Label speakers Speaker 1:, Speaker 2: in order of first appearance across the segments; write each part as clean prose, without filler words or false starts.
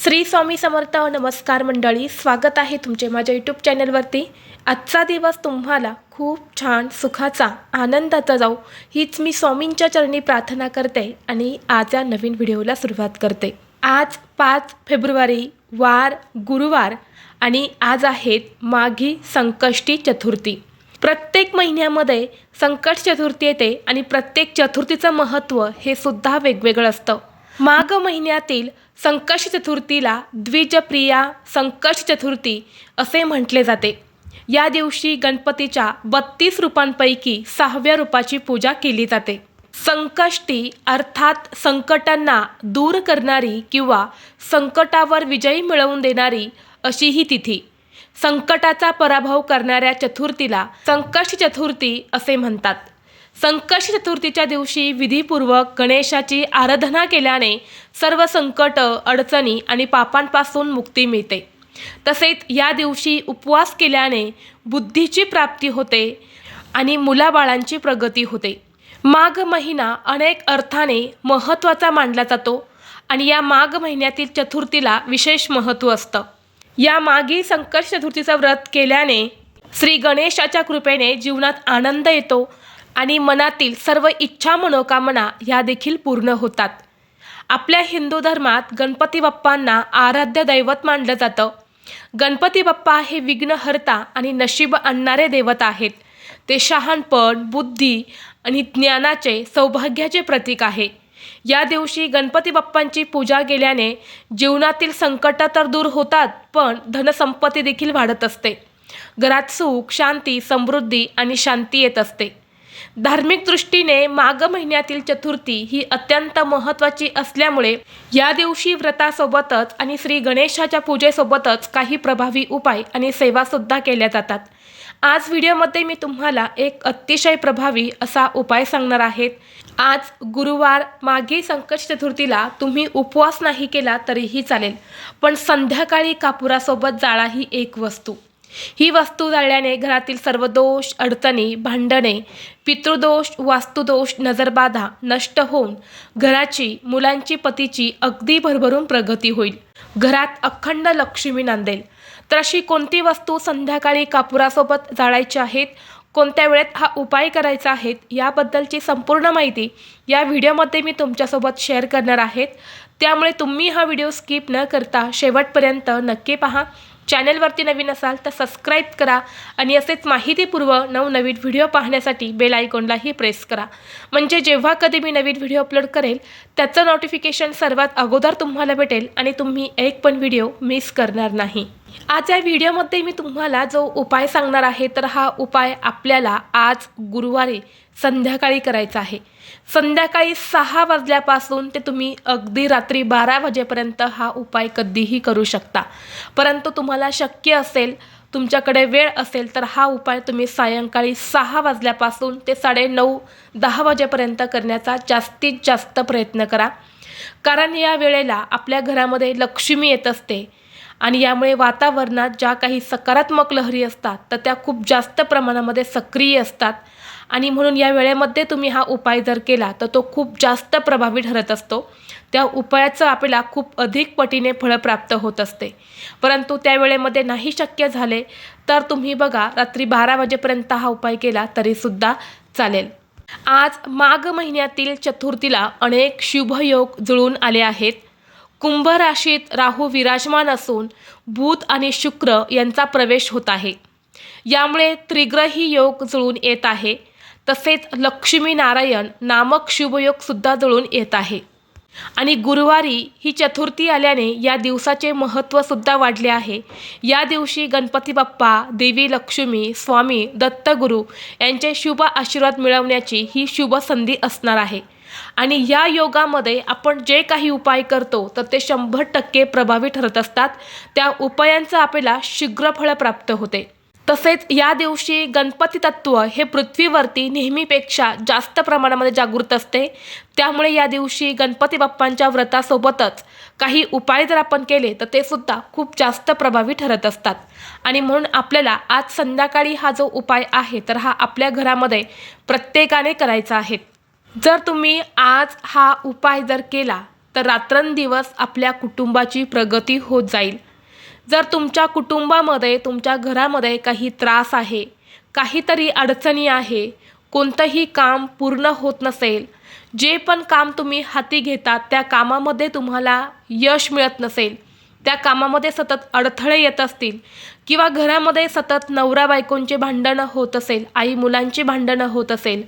Speaker 1: श्री स्वामी समर्थ. नमस्कार मंडळी, स्वागत आहे तुमचे माझ्या यूट्यूब चॅनलवरती. आजचा दिवस तुम्हाला खूप छान सुखाचा आनंदाचा जाऊ हीच मी स्वामींच्या चरणी प्रार्थना करते आणि आज या नवीन व्हिडिओला सुरुवात करते. आज 5 फेब्रुवारी वार गुरुवार आणि आज आहेत माघी संकष्टी चतुर्थी. प्रत्येक महिन्यामध्ये संकट चतुर्थी येते आणि प्रत्येक चतुर्थीचं महत्त्व हे सुद्धा वेगवेगळं असतं. माघ महिन्यातील संकष्टी चतुर्थीला द्विजप्रिया संकष्टी चतुर्थी असे म्हटले जाते. या दिवशी गणपतीच्या 32 रूपांपैकी 6व्या रूपाची पूजा केली जाते. संकष्टी अर्थात संकटांना दूर करणारी किंवा संकटावर विजय मिळवून देणारी अशी ही तिथी. संकटाचा पराभव करणाऱ्या चतुर्थीला संकष्टी चतुर्थी असे म्हणतात. संकष्टी चतुर्थीच्या दिवशी विधीपूर्वक गणेशाची आराधना केल्याने सर्व संकट, अडचणी आणि पापांपासून मुक्ती मिळते. तसेच या दिवशी उपवास केल्याने बुद्धीची प्राप्ती होते आणि मुलाबाळांची प्रगती होते. माघ महिना अनेक अर्थाने महत्त्वाचा मानला जातो आणि या माघ महिन्यातील चतुर्थीला विशेष महत्त्व असतं. या माघी संकष्टी चतुर्थीचं व्रत केल्याने श्री गणेशाच्या कृपेने जीवनात आनंद येतो आणि मनातील सर्व इच्छा मनोकामना ह्या देखील पूर्ण होतात. आपल्या हिंदू धर्मात गणपती बाप्पांना आराध्य दैवत मानलं जातं. गणपती बाप्पा हे विघ्नहर्ता आणि नशीब आणणारे देवता आहेत. ते शहाणपण, बुद्धी आणि ज्ञानाचे, सौभाग्याचे प्रतीक आहे. या दिवशी गणपती बाप्पांची पूजा केल्याने जीवनातील संकट तर दूर होतात, पण धनसंपत्ती देखील वाढत असते. घरात सुख, शांती, समृद्धी आणि शांती येत असते. धार्मिक दृष्टीने माघ महिन्यातील चतुर्थी ही अत्यंत महत्त्वाची असल्यामुळे या दिवशी व्रतासोबतच आणि श्री गणेशाच्या पूजेसोबतच काही प्रभावी उपाय आणि सेवासुद्धा केल्या जातात. आज व्हिडिओमध्ये मी तुम्हाला एक अतिशय प्रभावी असा उपाय सांगणार आहे. आज गुरुवार माघी संकष्टी चतुर्थीला तुम्ही उपवास नाही केला तरीही चालेल, पण संध्याकाळी कापुरासोबत जाळा ही एक वस्तू. ही वस्तू जाळल्याने घरातील सर्व दोष, अडचणी, भांडणे, पितृदोष, वास्तुदोष, नजरबाधा नष्ट होऊन घराची, मुलांची, पतीची अगदी भरभरून प्रगती होईल. घरात अखंड लक्ष्मी नांदेल. तर अशी कोणती वस्तू संध्याकाळी कापुरासोबत जाळायची आहेत, कोणत्या वेळेत हा उपाय करायचा आहे, याबद्दलची संपूर्ण माहिती या व्हिडिओमध्ये मी तुमच्यासोबत शेअर करणार आहे. त्यामुळे तुम्ही हा व्हिडिओ स्किप न करता शेवटपर्यंत नक्की पहा. चॅनलवरती नवीन असाल तर सबस्क्राईब करा आणि असेच माहितीपूर्व नवनवीन व्हिडिओ पाहण्यासाठी बेल आयकॉनलाही प्रेस करा. म्हणजे जेव्हा कधी मी नवीन व्हिडिओ अपलोड करेल त्याचं नोटिफिकेशन सर्वात अगोदर तुम्हाला भेटेल आणि तुम्ही एक पण व्हिडिओ मिस करणार नाही. आज या व्हिडिओमध्ये मी तुम्हाला जो उपाय सांगणार आहे तर हा उपाय आपल्याला आज गुरुवारी संध्याकाळी करायचा आहे. संध्याकाळी 6 वाजल्यापासून ते तुम्ही अगदी रात्री 12 वाजेपर्यंत हा उपाय कधीही करू शकता. परंतु तुम्हाला शक्य असेल, तुमच्याकडे वेळ असेल तर हा उपाय तुम्ही सायंकाळी 6 वाजल्यापासून ते 9:30-10 वाजेपर्यंत करण्याचा जास्तीत जास्त प्रयत्न करा. कारण या वेळेला आपल्या घरामध्ये लक्ष्मी येत असते आणि यामुळे वातावरणात ज्या काही सकारात्मक लहरी असतात तर त्या खूप जास्त प्रमाणामध्ये सक्रिय असतात आणि म्हणून या वेळेमध्ये तुम्ही हा उपाय जर केला तर तो खूप जास्त प्रभावी ठरत असतो. त्या उपायाचं आपल्याला खूप अधिक पटीने फळं प्राप्त होत असते. परंतु त्या वेळेमध्ये नाही शक्य झाले तर तुम्ही बघा रात्री 12 वाजेपर्यंत हा उपाय केला तरीसुद्धा चालेल. आज माघ महिन्यातील चतुर्थीला अनेक शुभयोग जुळून आले आहेत. कुंभ राशीत राहू विराजमान असून बुध आणि शुक्र यांचा प्रवेश होत आहे. यामुळे त्रिग्रही योग जुळून येत आहे. तसेच लक्ष्मी नारायण नामक शुभयोग सुद्धा जुळून येत आहे आणि गुरुवारी ही चतुर्थी आल्याने या दिवसाचे महत्त्व सुद्धा वाढले आहे. या दिवशी गणपती बाप्पा, देवी लक्ष्मी, स्वामी दत्तगुरू यांचे शुभ आशीर्वाद मिळवण्याची ही शुभ संधी असणार आहे आणि या योगामध्ये आपण जे काही उपाय करतो तर ते 100% प्रभावी ठरत असतात. त्या उपायांचं आपल्याला शीघ्र फळ प्राप्त होते. तसेच या दिवशी गणपती तत्व हे पृथ्वीवरती नेहमीपेक्षा जास्त प्रमाणामध्ये जागृत असते. त्यामुळे या दिवशी गणपती बाप्पांच्या व्रतासोबतच काही उपाय जर आपण केले तर ते सुद्धा खूप जास्त प्रभावी ठरत असतात आणि म्हणून आपल्याला आज संध्याकाळी हा जो उपाय आहे तर हा आपल्या घरामध्ये प्रत्येकाने करायचा आहे. जर तुम्ही आज हा उपाय जर केला तर रात्रंदिवस आपल्या कुटुंबाची प्रगती होत जाईल. जर तुमच्या कुटुंबामध्ये, तुमच्या घरामध्ये काही त्रास आहे, काहीतरी अडचणी आहे, कोणतंही काम पूर्ण होत नसेल, जे पण काम तुम्ही हाती घेतात त्या कामामध्ये तुम्हाला यश मिळत नसेल, त्या कामामध्ये सतत अडथळे येत असतील किंवा घरामध्ये सतत नवरा बायकोंचे भांडणं होत असेल, आई मुलांची भांडणं होत असेल,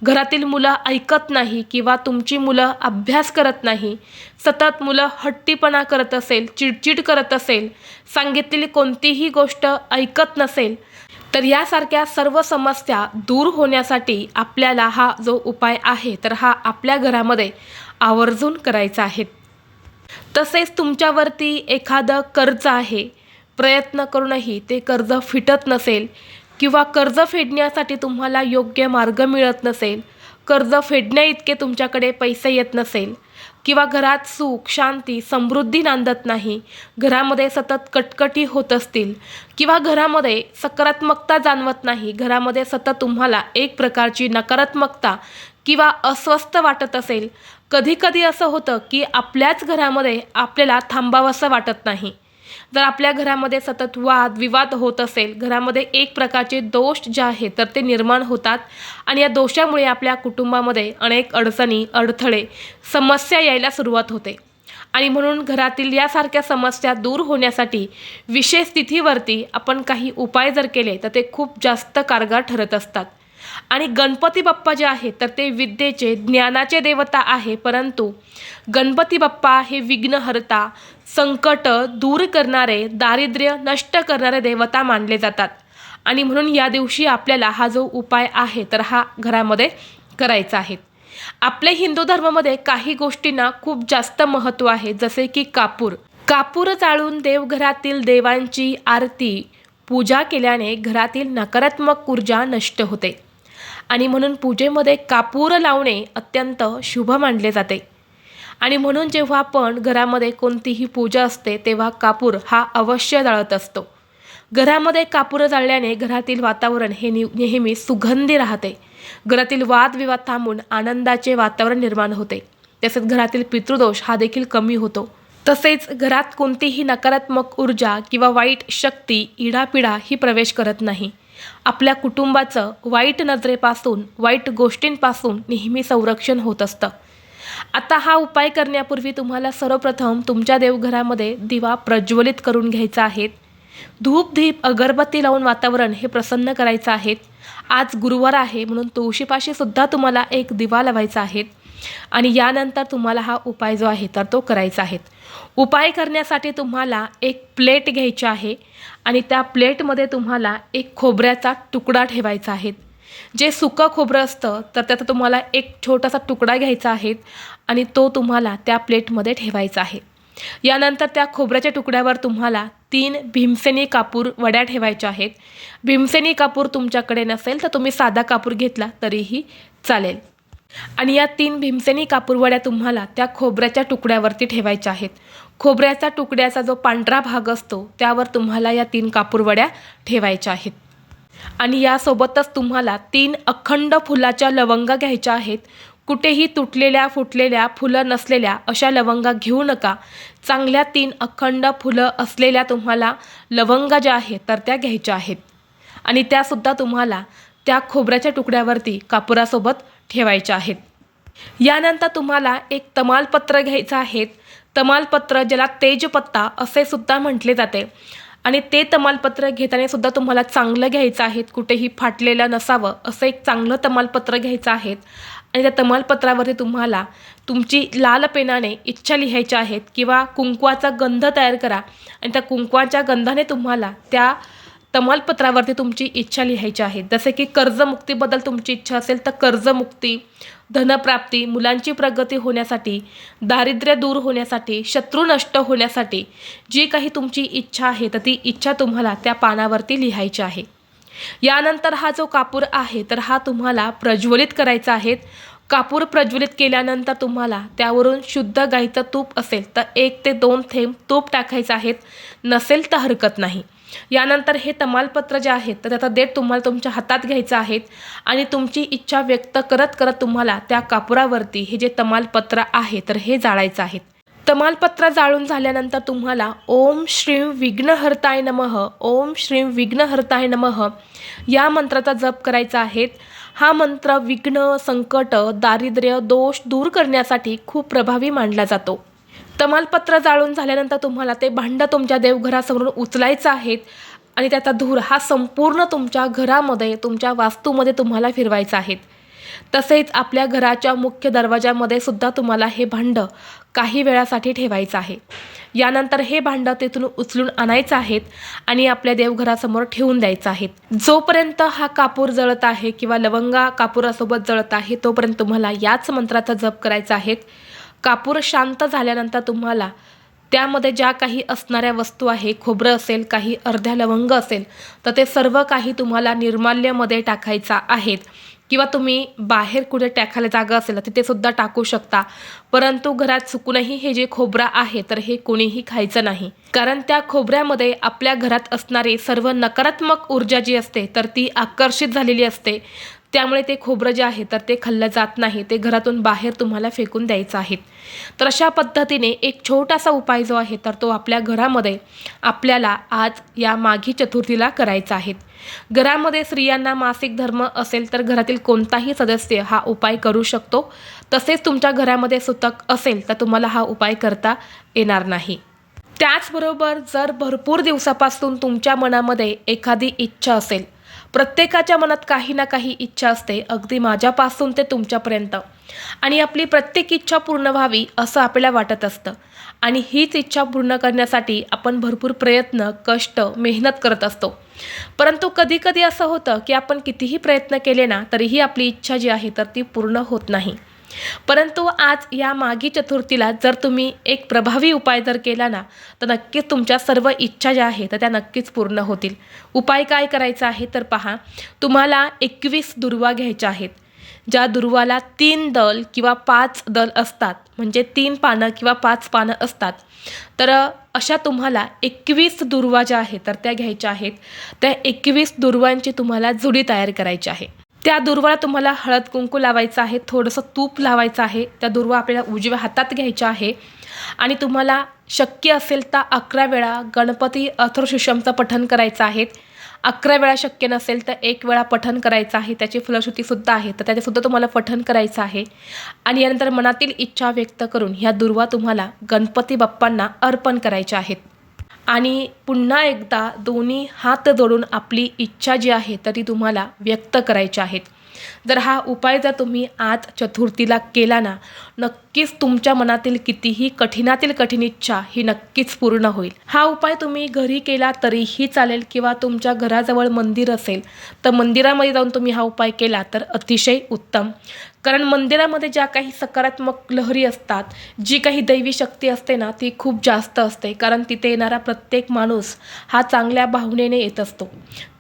Speaker 1: घरातील मुलं ऐकत नाही किंवा तुमची मुलं अभ्यास करत नाही, सतत मुलं हट्टीपणा करत असेल, चिडचिड करत असेल, सांगितलेली कोणतीही गोष्ट ऐकत नसेल, तर यासारख्या सर्व समस्या दूर होण्यासाठी आपल्याला हा जो उपाय आहे तर हा आपल्या घरामध्ये आवर्जून करायचा आहे. तसेच तुमच्यावरती एखादं कर्ज आहे, प्रयत्न करूनही ते कर्ज फिटत नसेल किंवा कर्ज फेडण्यासाठी तुम्हाला योग्य मार्ग मिळत नसेल, कर्ज फेडण्याइतके तुमच्याकडे पैसे येत नसेल किंवा घरात सुख, शांती, समृद्धी नांदत नाही, घरामध्ये सतत कटकटी होत असतील किंवा घरामध्ये सकारात्मकता जाणवत नाही, घरामध्ये सतत तुम्हाला एक प्रकारची नकारात्मकता किंवा अस्वस्थ वाटत असेल, कधीकधी असं होतं की आपल्याच घरामध्ये आपल्याला थांबावंसं वाटत नाही. जर आपल्या घरामध्ये सतत वाद विवाद होत असेल, घरामध्ये एक प्रकारचे दोष जे आहेत तर ते निर्माण होतात आणि या दोषामुळे आपल्या कुटुंबामध्ये अनेक अडचणी, अडथळे, समस्या यायला सुरुवात होते. आणि म्हणून घरातील यासारख्या समस्या दूर होण्यासाठी विशेष तिथीवरती आपण काही उपाय जर केले तर ते खूप जास्त कारगर ठरत असतात. आणि गणपती बाप्पा जे आहेत तर ते विद्येचे, ज्ञानाचे देवता आहे, परंतु गणपती बाप्पा हे विघ्नहर्ता, संकट दूर करणारे, दारिद्र्य नष्ट करणारे देवता मानले जातात. आणि म्हणून या दिवशी आपल्याला हा जो उपाय आहे तर हा घरामध्ये करायचा आहे. आपल्या हिंदू धर्मामध्ये काही गोष्टींना खूप जास्त महत्त्व आहे, जसे की कापूर जाळून देवघरातील देवांची आरती, पूजा केल्याने घरातील नकारात्मक ऊर्जा नष्ट होते. आणि म्हणून पूजेमध्ये कापूर लावणे अत्यंत शुभ मानले जाते. आणि म्हणून जेव्हा आपण घरामध्ये कोणतीही पूजा असते तेव्हा कापूर हा अवश्य जाळत असतो. घरामध्ये कापूर जाळल्याने घरातील वातावरण हे नेहमी सुगंधी राहते. घरातील वादविवाद थांबून आनंदाचे वातावरण निर्माण होते. तसेच घरातील पितृदोष हा देखील कमी होतो. तसेच घरात कोणतीही नकारात्मक ऊर्जा किंवा वाईट शक्ती, इडापिडा ही प्रवेश करत नाही. आपल्या कुटुंबाचं वाईट नजरेपासून, वाईट गोष्टींपासून नेहमी संरक्षण होत असतं. आता हा उपाय करण्यापूर्वी तुम्हाला सर्वप्रथम तुमच्या देवघरामध्ये दिवा प्रज्वलित करून घ्यायचा आहे. धूप, दीप, अगरबत्ती लावून वातावरण हे प्रसन्न करायचं आहे. आज गुरुवार आहे म्हणून तुळशीपाशी सुद्धा तुम्हाला एक दिवा लावायचा आहे. आणि यानंतर तुम्हाला हा उपाय जो आहे तर तो करायचा आहे. उपाय करण्यासाठी तुम्हाला एक प्लेट घ्यायची आहे आणि त्या प्लेटमध्ये तुम्हाला एक खोबऱ्याचा तुकडा ठेवायचा आहे. जे सुकं खोबरं असतं तर त्याचा तुम्हाला एक छोटासा तुकडा घ्यायचा आहे आणि तो तुम्हाला त्या प्लेटमध्ये ठेवायचा आहे. यानंतर त्या खोबऱ्याच्या तुकड्यावर तुम्हाला 3 भीमसेनी कापूर वड्या ठेवायच्या आहेत. भीमसेनी कापूर तुमच्याकडे नसेल तर तुम्ही साधा कापूर घेतला तरीही चालेल. आणि या 3 भीमसेनी कापूरवड्या तुम्हाला त्या खोबऱ्याच्या तुकड्यावरती ठेवायच्या आहेत. खोबऱ्याच्या तुकड्याचा जो पांढरा भाग असतो त्यावर तुम्हाला या 3 कापूरवड्या ठेवायच्या आहेत. आणि यासोबतच तुम्हाला 3 अखंड फुलाच्या लवंगा घ्यायच्या आहेत. कुठेही तुटलेल्या, फुटलेल्या, फुलं नसलेल्या अशा लवंगा घेऊ नका. चांगल्या 3 अखंड फुलं असलेल्या तुम्हाला लवंगा ज्या आहेत तर त्या घ्यायच्या आहेत. आणि त्यासुद्धा तुम्हाला त्या खोबऱ्याच्या तुकड्यावरती कापुरासोबत ठेवायच्या आहेत. यानंतर तुम्हाला एक तमालपत्र घ्यायचं आहे. तमालपत्र ज्याला तेजपत्ता असे सुद्धा म्हटले जाते. आणि ते तमालपत्र घेताना सुद्धा तुम्हाला चांगलं घ्यायचं आहे. कुठेही फाटलेलं नसावं असं एक चांगलं तमालपत्र घ्यायचं आहे. आणि त्या तमालपत्रावरती तुम्हाला तुमची लाल पेनाने इच्छा लिहायच्या आहेत किंवा कुंकवाचा गंध तयार करा आणि त्या कुंकवाच्या गंधाने तुम्हाला त्या तमालपत्रावरती तुमची इच्छा लिहायची आहे. जसे की कर्जमुक्तीबद्दल तुमची इच्छा असेल तर कर्जमुक्ती, धनप्राप्ती, मुलांची प्रगती होण्यासाठी, दारिद्र्य दूर होण्यासाठी, शत्रू नष्ट होण्यासाठी जी काही तुमची इच्छा आहे तर ती इच्छा तुम्हाला त्या पानावरती लिहायची आहे. यानंतर हा जो कापूर आहे तर हा तुम्हाला प्रज्वलित करायचा आहे. कापूर प्रज्वलित केल्यानंतर तुम्हाला त्यावरून शुद्ध गाईचं तूप असेल तर 1 ते 2 थेंब तूप टाकायचं आहे. नसेल तर हरकत नाही. यानंतर हे तमालपत्र जे आहे तर त्याचा देठ तुम्हाला तुमच्या हातात घ्यायचा आहे आणि तुमची इच्छा व्यक्त करत करत तुम्हाला त्या कापुरावरती हे जे तमालपत्र आहे तर हे जाळायचं आहे. तमालपत्र जाळून झाल्यानंतर तुम्हाला ओम श्रीं विघ्नहर्ताय नमः, ओम श्रीं विघ्नहर्ताय नमः या मंत्राचा जप करायचा आहे. हा मंत्र विघ्न, संकट, दारिद्र्य, दोष दूर करण्यासाठी खूप प्रभावी मानला जातो. तमालपत्र जाळून झाल्यानंतर तुम्हाला ते भांडं तुमच्या देवघरासमोरून उचलायचं आहे आणि त्याचा धूर हा संपूर्ण तुमच्या घरामध्ये, तुमच्या वास्तूमध्ये तुम्हाला फिरवायचा आहे. तसेच आपल्या घराच्या मुख्य दरवाजामध्ये सुद्धा तुम्हाला हे भांडं काही वेळासाठी ठेवायचं आहे. यानंतर हे भांडं तिथून उचलून आणायचं आहे आणि आपल्या देवघरासमोर ठेवून द्यायचं आहे. जोपर्यंत हा कापूर जळत आहे किंवा लवंगा कापुरासोबत जळत आहे तोपर्यंत तुम्हाला याच मंत्राचा जप करायचा आहे. कापूर शांत झाल्यानंतर तुम्हाला त्यामध्ये ज्या काही असणाऱ्या वस्तू आहे, खोबरं असेल, काही अर्ध्या लवंग असेल, तर ते सर्व काही तुम्हाला निर्माल्यमध्ये टाकायचा आहेत किंवा तुम्ही बाहेर कुठे टाकायला जागा असेल तर तिथे सुद्धा टाकू शकता. परंतु घरात चुकूनही हे जे खोबरं आहे तर हे कोणीही खायचं नाही, कारण त्या खोबऱ्यामध्ये आपल्या घरात असणारी सर्व नकारात्मक ऊर्जा जी असते तर ती आकर्षित झालेली असते. त्यामुळे ते खोबरं जे आहे तर ते खाल्लं जात नाही, ते घरातून बाहेर तुम्हाला फेकून द्यायचं आहे. तर अशा पद्धतीने एक छोटासा उपाय जो आहे तर तो आपल्या घरामध्ये आपल्याला आज या माघी चतुर्थीला करायचा आहे. घरामध्ये स्त्रियांना मासिक धर्म असेल तर घरातील कोणताही सदस्य हा उपाय करू शकतो. तसेच तुमच्या घरामध्ये सुतक असेल तर तुम्हाला हा उपाय करता येणार नाही. त्याचबरोबर जर भरपूर दिवसापासून तुमच्या मनामध्ये एखादी इच्छा असेल, प्रत्येकाच्या मनात काही ना काही इच्छा असते, अगदी माझ्यापासून ते तुमच्यापर्यंत, आणि आपली प्रत्येक इच्छा पूर्ण व्हावी असं आपल्याला वाटत असतं आणि हीच इच्छा पूर्ण करण्यासाठी आपण भरपूर प्रयत्न, कष्ट, मेहनत करत असतो. परंतु कधी कधी असं होतं की आपण कितीही प्रयत्न केले ना तरीही आपली इच्छा जी आहे तर ती पूर्ण होत नाही. परंतु आज या माघी चतुर्थीला जर तुम्ही एक प्रभावी उपाय जर केला ना तर नक्कीच तुमच्या सर्व इच्छा ज्या आहेत तर त्या नक्कीच पूर्ण होतील. उपाय काय करायचा आहे तर पहा, तुम्हाला 21 दुर्वा घ्यायच्या आहेत. ज्या दुर्वाला 3 दल किंवा 5 दल असतात, म्हणजे 3 पानं किंवा 5 पानं असतात, तर अशा तुम्हाला 21 दुर्वा ज्या आहेत तर त्या घ्यायच्या आहेत. त्या 21 दुर्वांची तुम्हाला जुडी तयार करायची आहे. त्या दुर्वाला तुम्हाला हळद कुंकू लावायचं आहे, थोडंसं तूप लावायचं आहे. त्या दुर्वा आपल्याला उजव्या हातात घ्यायच्या आहे आणि तुम्हाला शक्य असेल तर 11 वेळा गणपती अथर्वशीर्षमचं पठण करायचं आहे. 11 वेळा शक्य नसेल तर 1 वेळा पठण करायचं आहे. त्याची फलश्रुतीसुद्धा आहे तर त्याच्यासुद्धा तुम्हाला पठण करायचं आहे. आणि यानंतर मनातील इच्छा व्यक्त करून ह्या दुर्वा तुम्हाला गणपती बाप्पांना अर्पण करायच्या आहेत. आणि पुन्हा एकदा दोन्ही हात जोडून आपली इच्छा जी आहे तर ती तुम्हाला व्यक्त करायची आहेत. जर हा उपाय जर तुम्ही आज चतुर्थीला केला ना, नक्कीच तुमच्या मनातील कितीही कठीणातील कठीण इच्छा ही नक्कीच पूर्ण होईल. हा उपाय तुम्ही घरी केला तरीही चालेल किंवा तुमच्या घराजवळ मंदिर असेल तर मंदिरामध्ये जाऊन तुम्ही हा उपाय केला तर अतिशय उत्तम. कारण मंदिरामध्ये ज्या काही सकारात्मक लहरी असतात, जी काही दैवी शक्ती असते ना ती खूप जास्त असते, कारण तिथे येणारा प्रत्येक माणूस हा चांगल्या भावनेने येत असतो.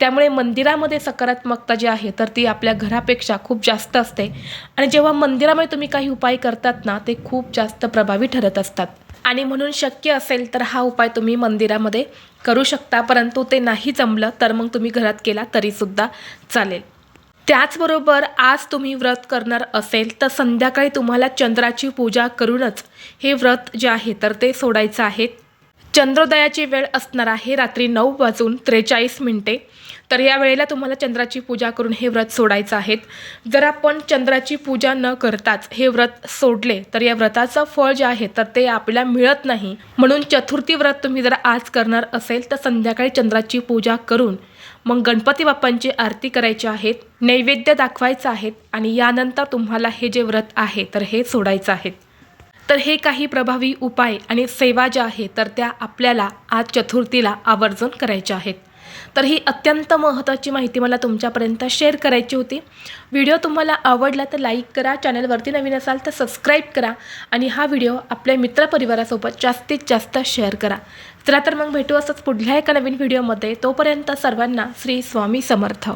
Speaker 1: त्यामुळे मंदिरामध्ये सकारात्मकता जी आहे तर ती आपल्या घरापेक्षा खूप जास्त असते आणि जेव्हा मंदिरामध्ये तुम्ही काही उपाय करतात ना ते खूप जास्त प्रभावी ठरत असतात. आणि म्हणून शक्य असेल तर हा उपाय तुम्ही मंदिरामध्ये करू शकता, परंतु ते नाही जमलं तर मग तुम्ही घरात केला तरीसुद्धा चालेल. त्याचबरोबर आज तुम्ही व्रत करणार असेल तर संध्याकाळी तुम्हाला चंद्राची पूजा करूनच हे व्रत जे आहे तर ते सोडायचं आहे. चंद्रोदयाची वेळ असणार आहे रात्री 9:43 तर या वेळेला तुम्हाला चंद्राची पूजा करून हे व्रत सोडायचं आहे. जर आपण चंद्राची पूजा न करताच हे व्रत सोडले तर या व्रताचं फळ जे आहे तर ते आपल्याला मिळत नाही. म्हणून चतुर्थी व्रत तुम्ही जर आज करणार असेल तर संध्याकाळी चंद्राची पूजा करून मग गणपती बाप्पांची आरती करायची आहे, नैवेद्य दाखवायचं आहे आणि यानंतर तुम्हाला हे जे व्रत आहे तर हे सोडायचं आहे. तर हे काही प्रभावी उपाय आणि सेवा ज्या आहेत तर त्या आपल्याला आज चतुर्थीला आवर्जून करायच्या आहेत. तर ही अत्यंत महत्त्वाची माहिती मला तुमच्यापर्यंत शेअर करायची होती. व्हिडिओ तुम्हाला आवडला तर लाईक करा, चॅनलवरती नवीन असाल तर सबस्क्राईब करा आणि हा व्हिडिओ आपल्या मित्रपरिवारासोबत जास्तीत जास्त शेअर करा. चला तर मग भेटू असंच पुढल्या एका नवीन व्हिडिओमध्ये. तोपर्यंत सर्वांना श्री स्वामी समर्थ.